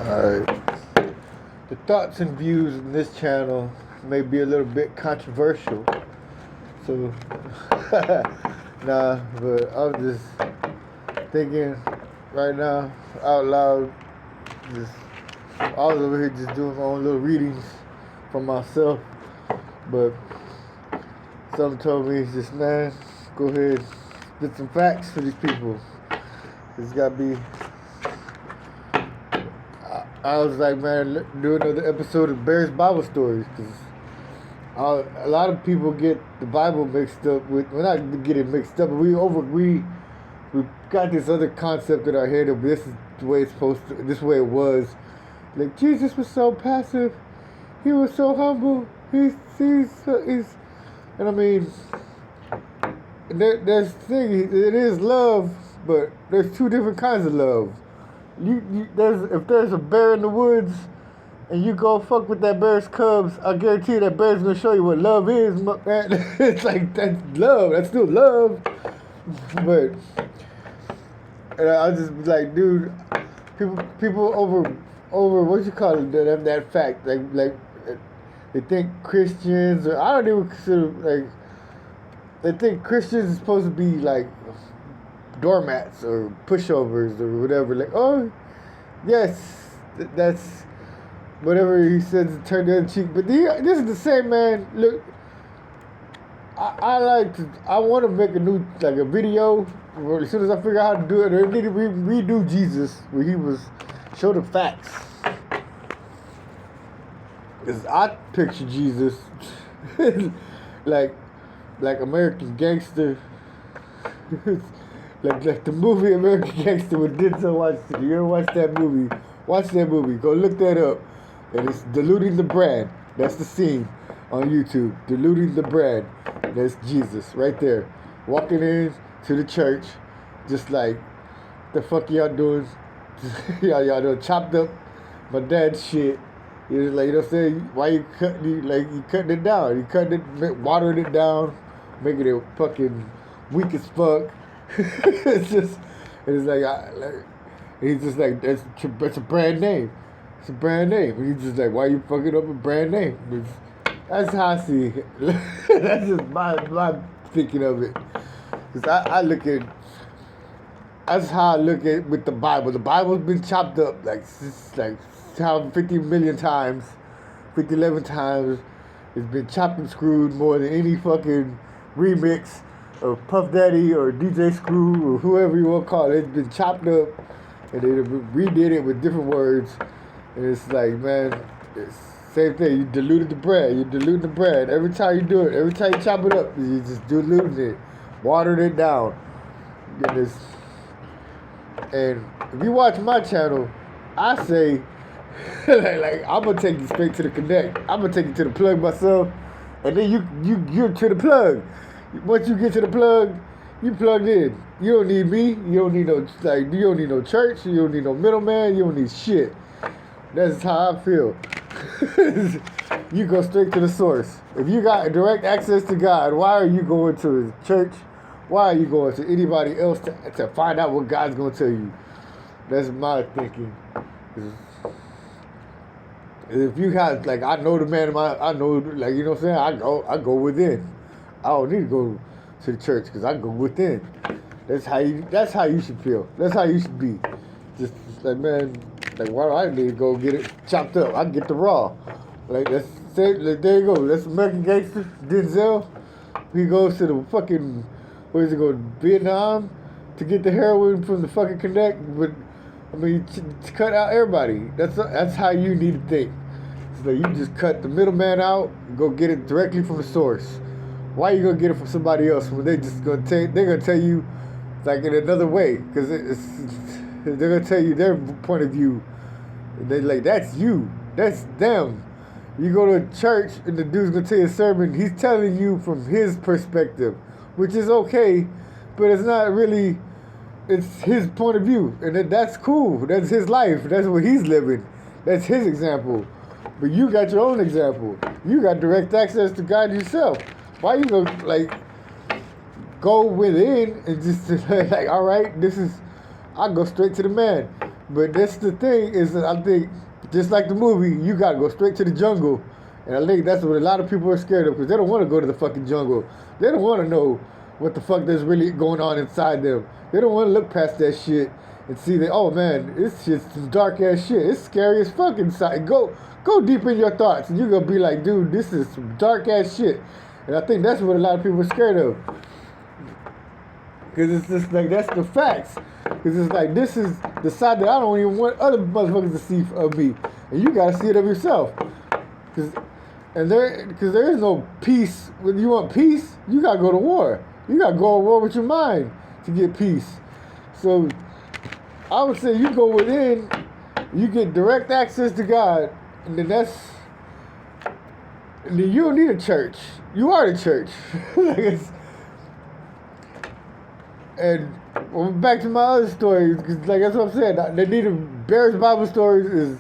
Alright. The thoughts and views in this channel may be a little bit controversial. So, but I'm just thinking right now out loud. I was over here just doing my own little readings for myself. But something told me, just, man, go ahead, spit some facts for these people. It's gotta be. I was like, man, do another episode of Bear's Bible Stories, because a lot of people get the Bible mixed up with, well, not get it mixed up, but we got this other concept in our head of this is the way it's supposed to, this way it was. Like, Jesus was so passive, he was so humble, he's and I mean, there's thing, it is love, but there's two different kinds of love. If there's a bear in the woods and you go fuck with that bear's cubs, I guarantee you that bear's gonna show you what love is, man. It's like, that's love, that's still love. But I just be like, dude, people over what you call it, that fact, like they think Christians, or I don't even consider, like, they think Christians is supposed to be like doormats or pushovers or whatever. Like, oh, yes, that's whatever he says, turn the other cheek. But this is the same man. Look, I want to make a video. As soon as I figure out how to do it, or need to redo Jesus, where he was show the facts. Because I picture Jesus like American Gangster. Like the movie American Gangster with Denzel Washington. You ever watch that movie? Watch that movie. Go look that up. And it's Diluting the Brand. That's the scene on YouTube. Diluting the Brand. That's Jesus right there. Walking in to the church. Just like, the fuck y'all doing? y'all done chopped up my dad's shit. You're like, you know what I'm saying? Why you cutting it down? You cutting it, watering it down, making it fucking weak as fuck. It's like, he's just like, that's a brand name. It's a brand name. And he's just like, why you fucking up a brand name? That's how I see it. That's just my thinking of it. Because I look at, that's how I look at with the Bible. The Bible's been chopped up like 50 million times, 11 times. It's been chopped and screwed more than any fucking remix of Puff Daddy or DJ Screw or whoever you want to call it. It's been chopped up and they redid it with different words. And it's like, man, it's same thing. You diluted the bread. You dilute the bread. Every time you do it, every time you chop it up, you just diluting it, watering it down. And if you watch my channel, I say, like I'm gonna take you straight to the connect. I'm gonna take you to the plug myself, and then you're to the plug. Once you get to the plug, you plugged in. You don't need me. You don't need no church. You don't need no middleman. You don't need shit. That's how I feel. You go straight to the source. If you got direct access to God, why are you going to his church? Why are you going to anybody else to find out what God's gonna tell you? That's my thinking. If you got, like, I know the man, I know, like, you know what I'm saying? I go within. I don't need to go to the church because I go within. That's how you should feel. That's how you should be. Just like, man, like, why do I need to go get it chopped up? I can get the raw. Like, there you go. That's American Gangster, Denzel. He goes to the fucking, where is he going, Vietnam to get the heroin from the fucking connect, but I mean, to cut out everybody. That's how you need to think. So you just cut the middleman out, go get it directly from the source. Why you gonna get it from somebody else when they're gonna tell you like in another way? Because they're gonna tell you their point of view. And they're like, that's you, that's them. You go to a church and the dude's gonna tell you a sermon. He's telling you from his perspective, which is okay, but it's not really. It's his point of view, and that's cool. That's his life. That's what he's living. That's his example. But you got your own example. You got direct access to God yourself. Why you gonna, like, go within and just like, all right, I go straight to the man. But that's the thing is that I think just like the movie, you gotta go straight to the jungle, and I think that's what a lot of people are scared of because they don't want to go to the fucking jungle. They don't want to know what the fuck there's really going on inside them. They don't want to look past that shit and see that, oh man, this shit's some dark ass shit. It's scary as fuck inside. Go deep in your thoughts, and you're gonna be like, dude, this is some dark ass shit. And I think that's what a lot of people are scared of. Because it's just like, that's the facts. Because it's like, this is the side that I don't even want other motherfuckers to see of me. And you gotta see it of yourself. Because there is no peace. When you want peace, you gotta go to war. You gotta go to war with your mind to get peace. So I would say you go within, you get direct access to God, and then you don't need a church. You are the church. And back to my other stories, because like that's what I'm saying. The need of Bears Bible stories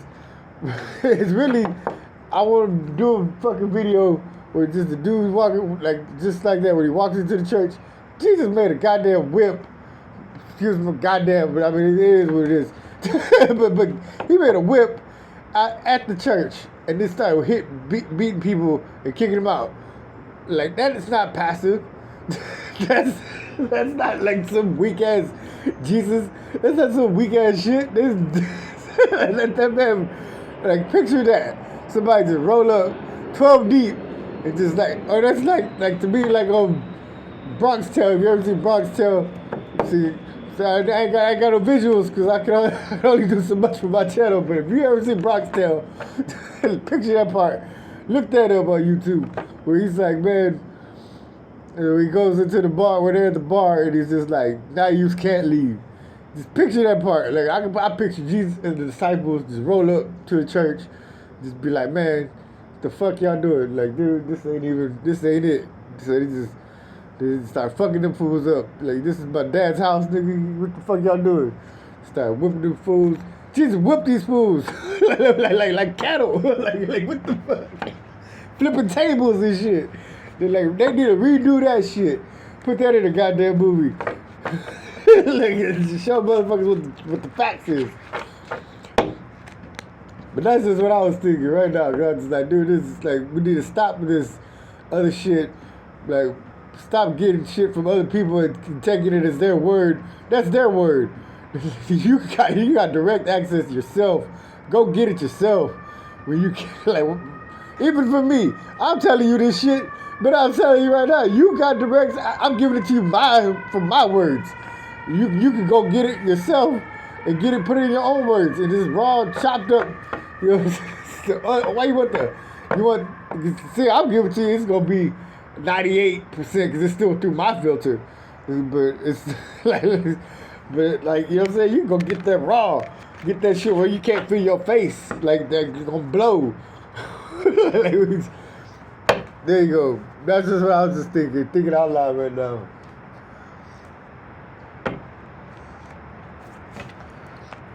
is really. I want to do a fucking video where just the dude walking like just like that when he walks into the church. Jesus made a goddamn whip. Excuse me, goddamn, but I mean it is what it is. but he made a whip at the church and then started beating people and kicking them out. Like that is not passive. That's not like some weak ass Jesus. That's not some weak ass shit. Let that man like picture that. Somebody just roll up 12 deep and just like, oh, that's like to me like Bronx Tale. If you ever seen Bronx Tale, see, so I ain't got no visuals because I can only do so much for my channel. But if you ever seen Bronx Tale, picture that part. Look that up on YouTube where he's like, man, he goes into the bar, where they're at the bar, and he's just like, now you can't leave. Just picture that part. Like I picture Jesus and the disciples just roll up to the church, just be like, man, what the fuck y'all doing? Like, dude, this ain't it. So they start fucking them fools up. Like, this is my dad's house, nigga. What the fuck y'all doing? Start whipping them fools. Jesus whipped these fools like cattle. like what the fuck? Flipping tables and shit. They need to redo that shit. Put that in a goddamn movie. Like, show motherfuckers what the facts is. But that's just what I was thinking right now. I was just like, dude, this is like, we need to stop this other shit. Like, stop getting shit from other people and taking it as their word. That's their word. You got direct access yourself. Go get it yourself. When you like, even for me, I'm telling you this shit. But I'm telling you right now, you got direct. I'm giving it to you from my words. You can go get it yourself and put it in your own words and just raw chopped up. You know, why you want that? See, I'm giving it to you. It's gonna be 98% because it's still through my filter. But it's like, you know what I'm saying? You can go get that raw, get that shit where you can't feel your face, like that's gonna blow. There you go. That's just what I was just thinking out loud right now.